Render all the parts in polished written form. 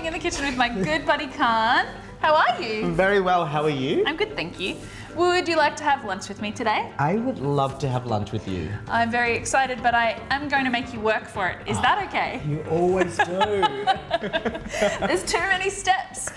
in the kitchen with my good buddy Khan. How are you? I'm very well, how are you? I'm good, thank you. Would you like to have lunch with me today? I would love to have lunch with you. I'm very excited, but I am going to make you work for it. Is that okay? You always do. There's too many steps.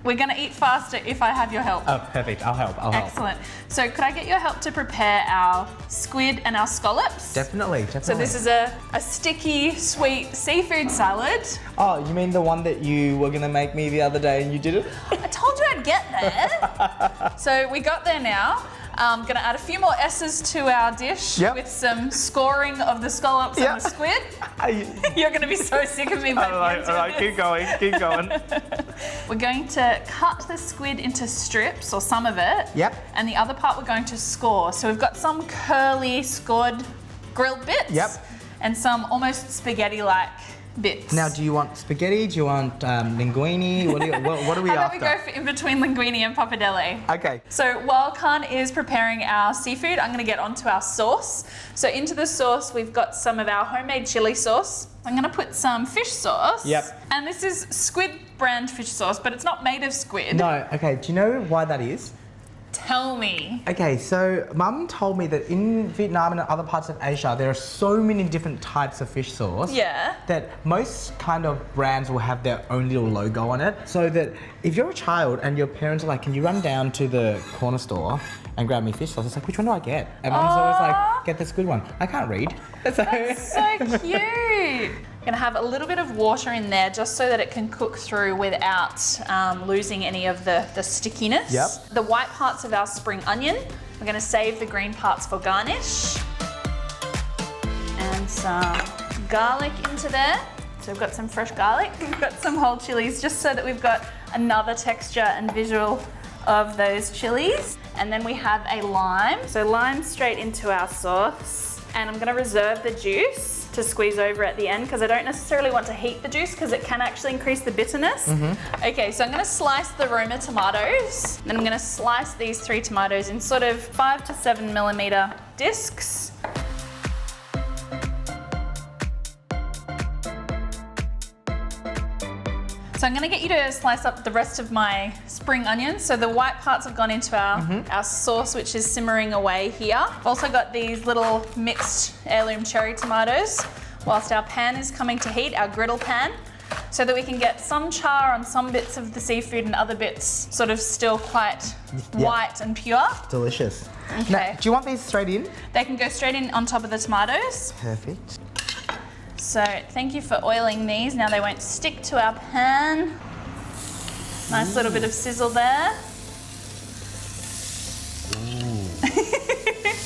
We're going to eat faster if I have your help. Oh, perfect. I'll help. Excellent. So could I get your help to prepare our squid and our scallops? Definitely. So this is a sticky, sweet seafood salad. Oh, you mean the one that you were going to make me the other day and you didn't? I told you I'd get there. So we got there now. I'm going to add a few more S's to our dish with some scoring of the scallops and the squid. You're going to be so sick of me. All right, keep going. We're going to cut the squid into strips, or some of it. Yep. And the other part we're going to score. So we've got some curly scored grilled bits. Yep. And some almost spaghetti-like bits. Now, do you want spaghetti? Do you want linguine? What are we How about after? we go for in between linguine and pappardelle? Okay. So while Khan is preparing our seafood, I'm going to get onto our sauce. So into the sauce, we've got some of our homemade chili sauce. I'm going to put some fish sauce. Yep. And this is squid brand fish sauce, but it's not made of squid. No, okay. Do you know why that is? Tell me. Okay, so Mum told me that in Vietnam and other parts of Asia, there are so many different types of fish sauce. Yeah. That most kind of brands will have their own little logo on it. So that if you're a child and your parents are like, can you run down to the corner store and grab me fish sauce? It's like, which one do I get? And Mum's always like, get this good one. I can't read. That's so cute. I'm gonna have a little bit of water in there just so that it can cook through without losing any of the stickiness. Yep. The white parts of our spring onion, we're gonna save the green parts for garnish. And some garlic into there. So we've got some fresh garlic. We've got some whole chilies just so that we've got another texture and visual of those chilies. And then we have a lime. So lime straight into our sauce. And I'm gonna reserve the juice to squeeze over at the end because I don't necessarily want to heat the juice because it can actually increase the bitterness. Okay, so I'm gonna slice the Roma tomatoes. Then I'm gonna slice these 3 tomatoes in sort of 5 to 7 millimeter discs. So I'm gonna get you to slice up the rest of my spring onions. So the white parts have gone into our sauce, which is simmering away here. I've also got these little mixed heirloom cherry tomatoes whilst our pan is coming to heat, our griddle pan, so that we can get some char on some bits of the seafood and other bits sort of still quite white and pure. Delicious. Okay. Now, do you want these straight in? They can go straight in on top of the tomatoes. Perfect. So thank you for oiling these. Now they won't stick to our pan. Nice little bit of sizzle there.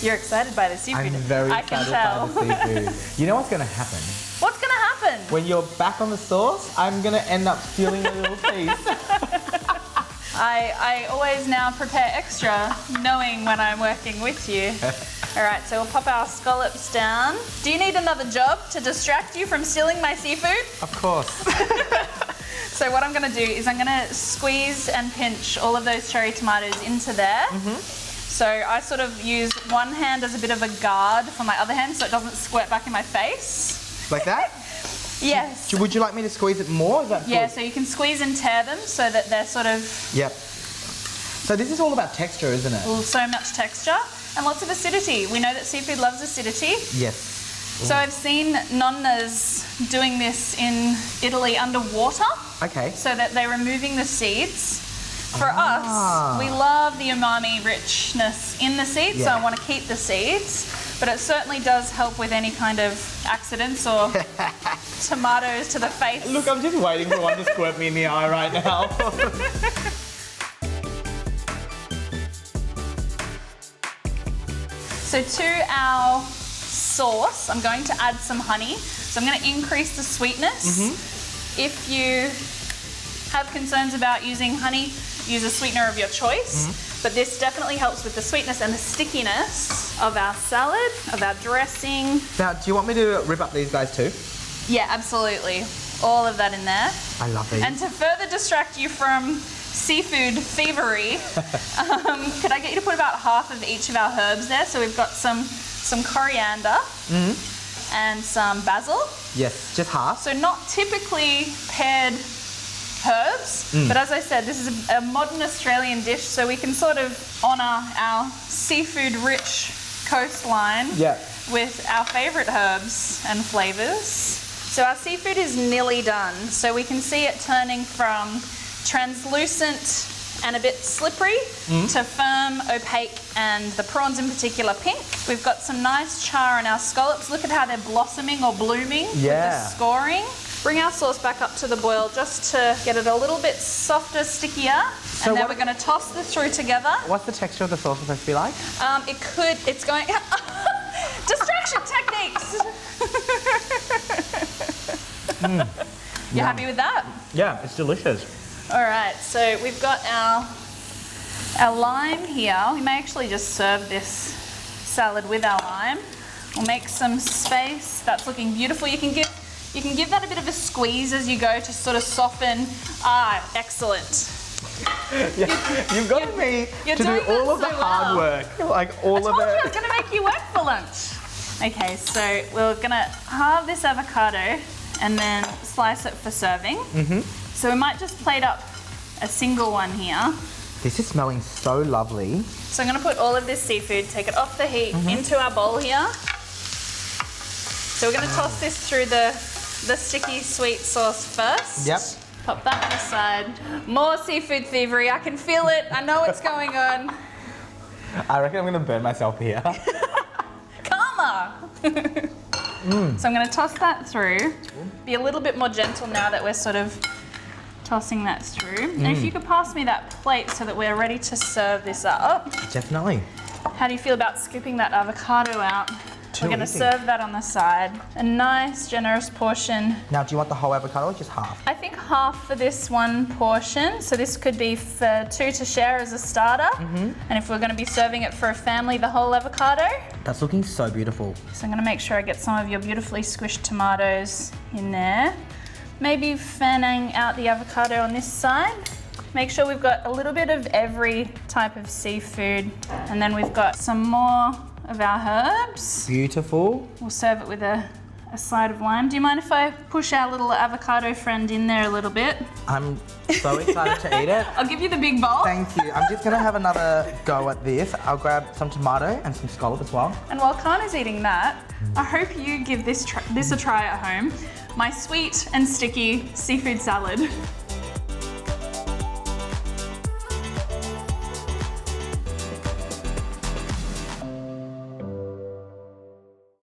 You're excited by the seafood. I'm very I can excited tell. by the seafood. You know what's going to happen? What's gonna happen? When you're back on the sauce, I'm going to end up stealing a little piece. I always now prepare extra, knowing when I'm working with you. All right, so we'll pop our scallops down. Do you need another job to distract you from stealing my seafood? Of course. So what I'm gonna do is I'm gonna squeeze and pinch all of those cherry tomatoes into there. So I sort of use one hand as a bit of a guard for my other hand so it doesn't squirt back in my face. Like that? Yes. Would you like me to squeeze it more? Is that Yeah, good? so you can squeeze and tear them so that they're sort of... Yep. So this is all about texture, isn't it? So much texture and lots of acidity. We know that seafood loves acidity. Yes. So I've seen nonnas doing this in Italy underwater. Okay. So that they're removing the seeds. For us, we love the umami richness in the seeds, so I want to keep the seeds. But it certainly does help with any kind of accidents or tomatoes to the face. Look, I'm just waiting for one to squirt me in the eye right now. So to our sauce, I'm going to add some honey. So I'm going to increase the sweetness. If you have concerns about using honey, use a sweetener of your choice. But this definitely helps with the sweetness and the stickiness of our salad, of our dressing. Now, do you want me to rip up these guys too? Yeah, absolutely. All of that in there. I love these. And to further distract you from seafood thievery, could I get you to put about half of each of our herbs there? So we've got some coriander and some basil. Yes, just half. So not typically paired scallops. But as I said, this is a modern Australian dish, so we can sort of honour our seafood-rich coastline with our favourite herbs and flavours. So our seafood is nearly done. So we can see it turning from translucent and a bit slippery to firm, opaque, and the prawns in particular pink. We've got some nice char on our scallops. Look at how they're blossoming or blooming with the scoring. Bring our sauce back up to the boil just to get it a little bit softer, stickier. So and then we're going to toss the through together. What's the texture of the sauce supposed to be like? It's going... Distraction techniques! You happy with that? Yeah, it's delicious. All right, so we've got our lime here. We may actually just serve this salad with our lime. We'll make some space. That's looking beautiful. You can give that a bit of a squeeze as you go to sort of soften. Ah, excellent. You've got me to do all of the hard work. Like all of it. I told you I was going to make you work for lunch. Okay, so we're going to halve this avocado and then slice it for serving. So we might just plate up a single one here. This is smelling so lovely. So I'm going to put all of this seafood, take it off the heat, into our bowl here. So we're going to toss this through the sticky sweet sauce first. Yep. Pop that on the side. More seafood thievery. I can feel it. I know what's going on. I reckon I'm going to burn myself here. Karma! So I'm going to toss that through. Be a little bit more gentle now that we're sort of tossing that through. And if you could pass me that plate so that we're ready to serve this up. Definitely. How do you feel about scooping that avocado out? We're going to serve that on the side. A nice, generous portion. Now, do you want the whole avocado or just half? I think half for this one portion. So this could be for two to share as a starter. And if we're going to be serving it for a family, the whole avocado. That's looking so beautiful. So I'm going to make sure I get some of your beautifully squished tomatoes in there. Maybe fanning out the avocado on this side. Make sure we've got a little bit of every type of seafood. And then we've got some more of our herbs. Beautiful. We'll serve it with a side of lime. Do you mind if I push our little avocado friend in there a little bit? I'm so excited to eat it. I'll give you the big bowl. Thank you. I'm just going to have another go at this. I'll grab some tomato and some scallop as well. And while Khan is eating that, I hope you give this a try at home. My sweet and sticky seafood salad.